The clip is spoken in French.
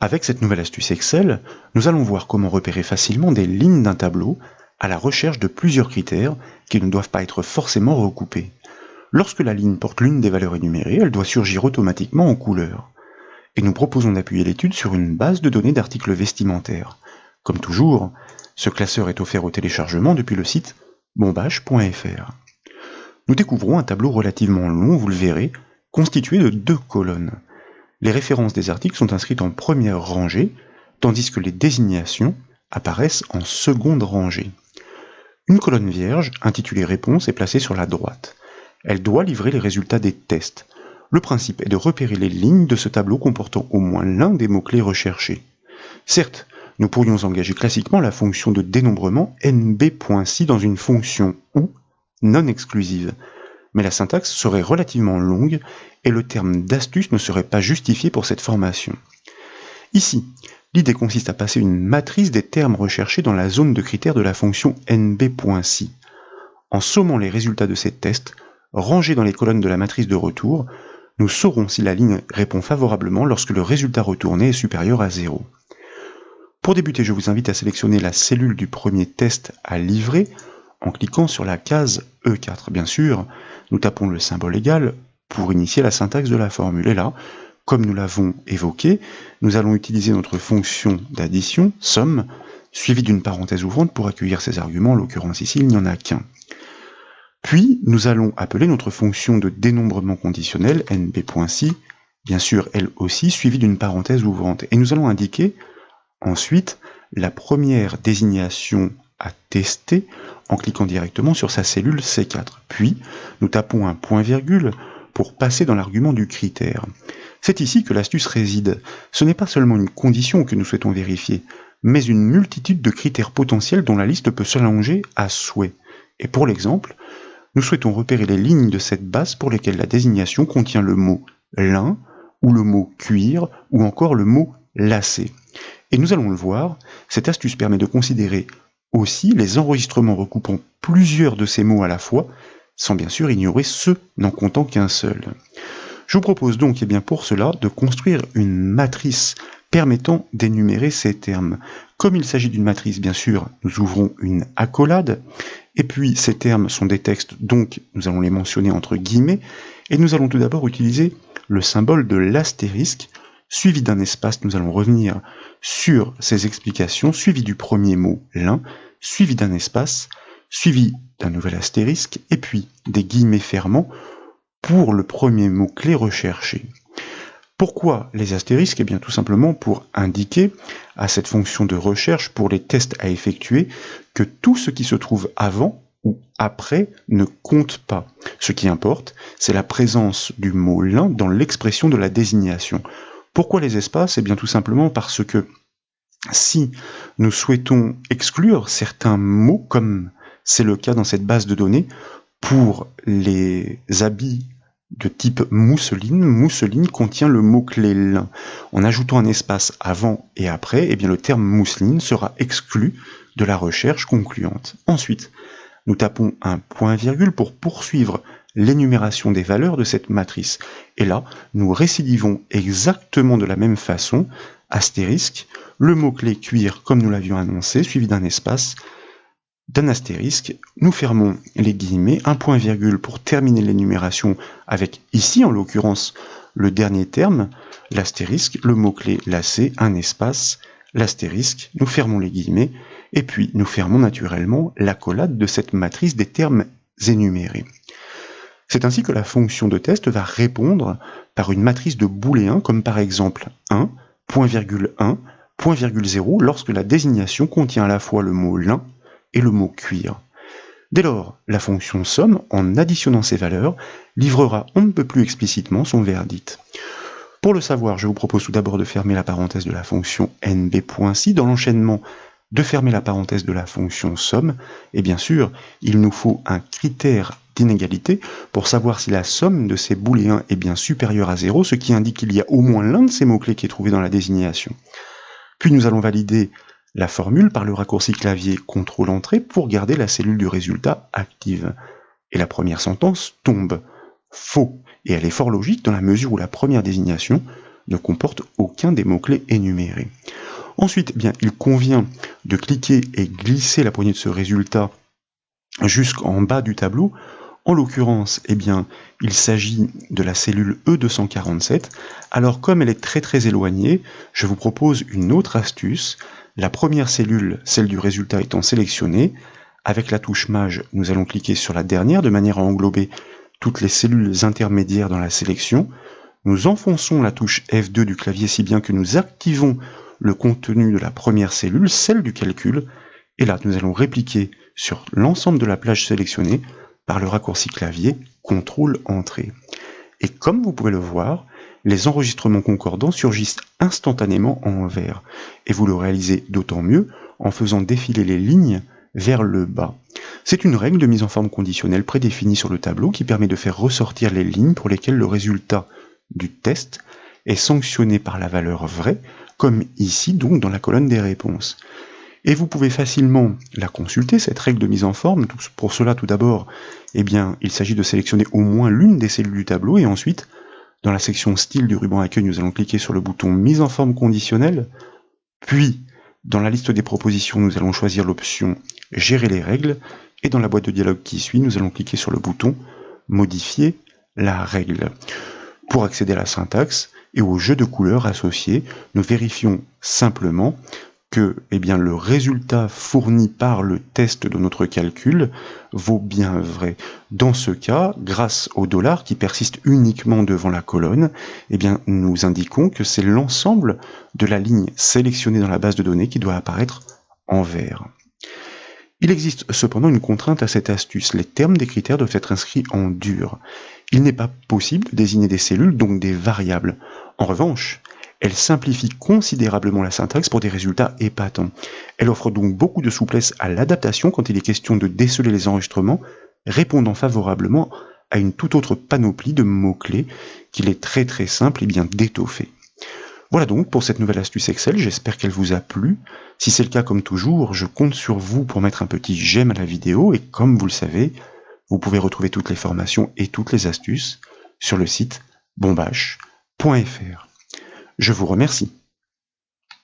Avec cette nouvelle astuce Excel, nous allons voir comment repérer facilement des lignes d'un tableau à la recherche de plusieurs critères qui ne doivent pas être forcément recoupés. Lorsque la ligne porte l'une des valeurs énumérées, elle doit surgir automatiquement en couleur. Et nous proposons d'appuyer l'étude sur une base de données d'articles vestimentaires. Comme toujours, ce classeur est offert au téléchargement depuis le site bombache.fr. Nous découvrons un tableau relativement long, vous le verrez, constitué de 2 colonnes. Les références des articles sont inscrites en première rangée, tandis que les désignations apparaissent en seconde rangée. Une colonne vierge, intitulée Réponse, est placée sur la droite. Elle doit livrer les résultats des tests. Le principe est de repérer les lignes de ce tableau comportant au moins l'un des mots-clés recherchés. Certes, nous pourrions engager classiquement la fonction de dénombrement nb.si dans une fonction OU non exclusive, mais la syntaxe serait relativement longue et le terme d'astuce ne serait pas justifié pour cette formation. Ici, l'idée consiste à passer une matrice des termes recherchés dans la zone de critères de la fonction nb.si. En sommant les résultats de ces tests, rangés dans les colonnes de la matrice de retour, nous saurons si la ligne répond favorablement lorsque le résultat retourné est supérieur à 0. Pour débuter, je vous invite à sélectionner la cellule du premier test à livrer en cliquant sur la case E4. Bien sûr, nous tapons le symbole égal pour initier la syntaxe de la formule. Et là, comme nous l'avons évoqué, nous allons utiliser notre fonction d'addition, somme, suivie d'une parenthèse ouvrante pour accueillir ces arguments. En l'occurrence ici, il n'y en a qu'un. Puis, nous allons appeler notre fonction de dénombrement conditionnel, nb.si, bien sûr elle aussi suivie d'une parenthèse ouvrante. Et nous allons indiquer ensuite la première désignation à tester en cliquant directement sur sa cellule C4. Puis, nous tapons un point-virgule pour passer dans l'argument du critère. C'est ici que l'astuce réside. Ce n'est pas seulement une condition que nous souhaitons vérifier, mais une multitude de critères potentiels dont la liste peut s'allonger à souhait. Et pour l'exemple, nous souhaitons repérer les lignes de cette base pour lesquelles la désignation contient le mot lin, ou le mot cuir, ou encore le mot lacet. Et nous allons le voir, cette astuce permet de considérer aussi les enregistrements recoupant plusieurs de ces mots à la fois, sans bien sûr ignorer ceux n'en comptant qu'un seul. Je vous propose donc pour cela de construire une matrice permettant d'énumérer ces termes. Comme il s'agit d'une matrice, bien sûr, nous ouvrons une accolade, et puis ces termes sont des textes, donc nous allons les mentionner entre guillemets, et nous allons tout d'abord utiliser le symbole de l'astérisque, suivi d'un espace. Nous allons revenir sur ces explications, suivi du premier mot lin, suivi d'un espace, suivi d'un nouvel astérisque, et puis des guillemets fermants pour le premier mot-clé recherché. Pourquoi les astérisques ? Tout simplement pour indiquer à cette fonction de recherche pour les tests à effectuer que tout ce qui se trouve avant ou après ne compte pas. Ce qui importe, c'est la présence du mot lin dans l'expression de la désignation. Pourquoi les espaces ? Tout simplement parce que si nous souhaitons exclure certains mots, comme c'est le cas dans cette base de données, pour les habits de type mousseline contient le mot-clé lin. En ajoutant un espace avant et après, le terme mousseline sera exclu de la recherche concluante. Ensuite, nous tapons un point-virgule pour poursuivre l'énumération des valeurs de cette matrice. Et là, nous récidivons exactement de la même façon, astérisque, le mot-clé cuir comme nous l'avions annoncé, suivi d'un espace, d'un astérisque, nous fermons les guillemets, un point-virgule pour terminer l'énumération avec ici en l'occurrence le dernier terme, l'astérisque, le mot-clé lacet, un espace, l'astérisque, nous fermons les guillemets, et puis nous fermons naturellement l'accolade de cette matrice des termes énumérés. C'est ainsi que la fonction de test va répondre par une matrice de booléens comme par exemple 1, point-virgule 1, point-virgule 0 lorsque la désignation contient à la fois le mot lin et le mot cuir. Dès lors, la fonction somme, en additionnant ces valeurs, livrera on ne peut plus explicitement son verdict. Pour le savoir, je vous propose tout d'abord de fermer la parenthèse de la fonction nb.si dans l'enchaînement de fermer la parenthèse de la fonction somme, et bien sûr, il nous faut un critère d'inégalité pour savoir si la somme de ces booléens est bien supérieure à 0, ce qui indique qu'il y a au moins l'un de ces mots-clés qui est trouvé dans la désignation. Puis nous allons valider la formule par le raccourci clavier CTRL-Entrée pour garder la cellule du résultat active. Et la première sentence tombe faux, et elle est fort logique dans la mesure où la première désignation ne comporte aucun des mots-clés énumérés. Ensuite, eh bien, il convient de cliquer et glisser la poignée de ce résultat jusqu'en bas du tableau. En l'occurrence, eh bien, il s'agit de la cellule E247. Alors, comme elle est très éloignée, je vous propose une autre astuce. La première cellule, celle du résultat étant sélectionnée, avec la touche Maj, nous allons cliquer sur la dernière de manière à englober toutes les cellules intermédiaires dans la sélection. Nous enfonçons la touche F2 du clavier si bien que nous activons le contenu de la première cellule, celle du calcul, et là, nous allons répliquer sur l'ensemble de la plage sélectionnée par le raccourci clavier CTRL-Entrée. Et comme vous pouvez le voir, les enregistrements concordants surgissent instantanément en vert. Et vous le réalisez d'autant mieux en faisant défiler les lignes vers le bas. C'est une règle de mise en forme conditionnelle prédéfinie sur le tableau qui permet de faire ressortir les lignes pour lesquelles le résultat du test est sanctionné par la valeur vraie, comme ici donc dans la colonne des réponses. Et vous pouvez facilement la consulter, cette règle de mise en forme. Pour cela, tout d'abord, eh bien, il s'agit de sélectionner au moins l'une des cellules du tableau, et ensuite, dans la section style du ruban accueil, nous allons cliquer sur le bouton mise en forme conditionnelle, puis, dans la liste des propositions, nous allons choisir l'option gérer les règles, et dans la boîte de dialogue qui suit, nous allons cliquer sur le bouton modifier la règle. Pour accéder à la syntaxe et au jeu de couleurs associés, nous vérifions simplement que eh bien, le résultat fourni par le test de notre calcul vaut bien vrai. Dans ce cas, grâce au $ qui persiste uniquement devant la colonne, eh bien, nous indiquons que c'est l'ensemble de la ligne sélectionnée dans la base de données qui doit apparaître en vert. Il existe cependant une contrainte à cette astuce. Les termes des critères doivent être inscrits en dur. Il n'est pas possible de désigner des cellules, donc des variables. En revanche, elle simplifie considérablement la syntaxe pour des résultats épatants. Elle offre donc beaucoup de souplesse à l'adaptation quand il est question de déceler les enregistrements, répondant favorablement à une toute autre panoplie de mots-clés qu'il est très simple et bien d'étoffer. Voilà donc pour cette nouvelle astuce Excel, j'espère qu'elle vous a plu. Si c'est le cas, comme toujours, je compte sur vous pour mettre un petit j'aime à la vidéo, et comme vous le savez, vous pouvez retrouver toutes les formations et toutes les astuces sur le site bombache.fr. Je vous remercie.